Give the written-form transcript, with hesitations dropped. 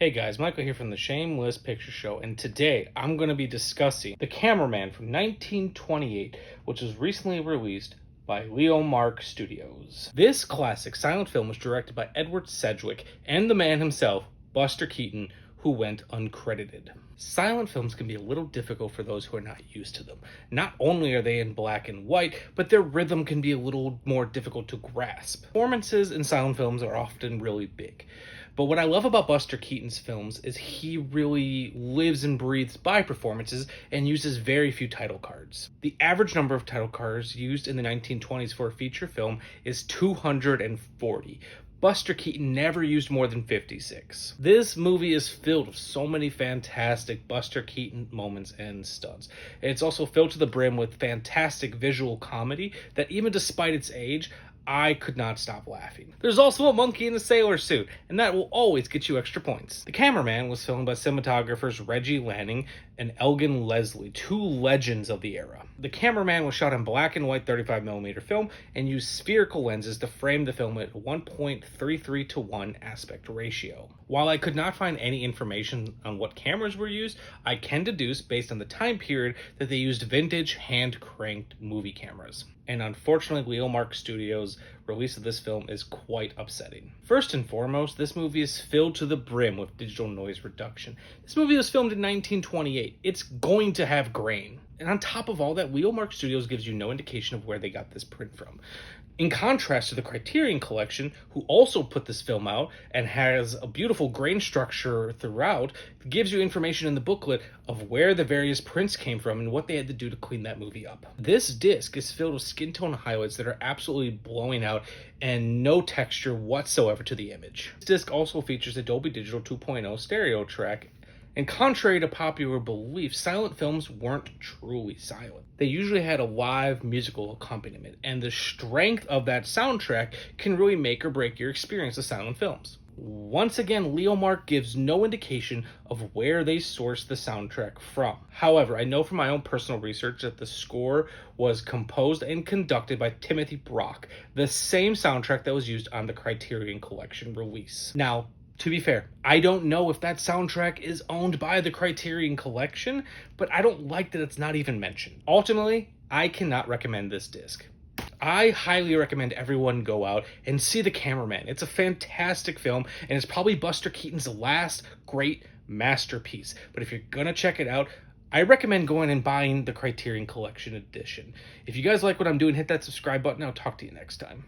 Hey guys, Michael here from the Shameless Picture Show, and today I'm going to be discussing The Cameraman from 1928, which was recently released by Leonmark Studios. This classic silent film was directed by Edward Sedgwick and the man himself, Buster Keaton, who went uncredited. Silent films can be a little difficult for those who are not used to them. Not only are they in black and white, but their rhythm can be a little more difficult to grasp. Performances in silent films are often really big. But what I love about Buster Keaton's films is he really lives and breathes by performances and uses very few title cards. The average number of title cards used in the 1920s for a feature film is 240. Buster Keaton never used more than 56. This movie is filled with so many fantastic Buster Keaton moments and stunts. It's also filled to the brim with fantastic visual comedy that, even despite its age, I could not stop laughing. There's also a monkey in a sailor suit, and that will always get you extra points. The Cameraman was filmed by cinematographers Reggie Lanning and Elgin Leslie, two legends of the era. The Cameraman was shot in black and white 35mm film and used spherical lenses to frame the film at 1.33 to 1 aspect ratio. While I could not find any information on what cameras were used, I can deduce based on the time period that they used vintage hand-cranked movie cameras. And unfortunately, Leonmark Studios' release of this film is quite upsetting. First and foremost, this movie is filled to the brim with digital noise reduction. This movie was filmed in 1928. It's going to have grain. And on top of all that, Leonmark Studios gives you no indication of where they got this print from. In contrast to the Criterion Collection, who also put this film out and has a beautiful grain structure throughout, gives you information in the booklet of where the various prints came from and what they had to do to clean that movie up. This disc is filled with skin tone highlights that are absolutely blowing out and no texture whatsoever to the image. This disc also features a Dolby Digital 2.0 stereo track. And contrary to popular belief, silent films weren't truly silent. They usually had a live musical accompaniment, and the strength of that soundtrack can really make or break your experience of silent films. Once again, Leonmark gives no indication of where they sourced the soundtrack from. However, I know from my own personal research that the score was composed and conducted by Timothy Brock, the same soundtrack that was used on the Criterion Collection release. Now, to be fair, I don't know if that soundtrack is owned by the Criterion Collection, but I don't like that it's not even mentioned. Ultimately, I cannot recommend this disc. I highly recommend everyone go out and see The Cameraman. It's a fantastic film, and it's probably Buster Keaton's last great masterpiece. But if you're gonna check it out, I recommend going and buying the Criterion Collection edition. If you guys like what I'm doing, hit that subscribe button. I'll talk to you next time.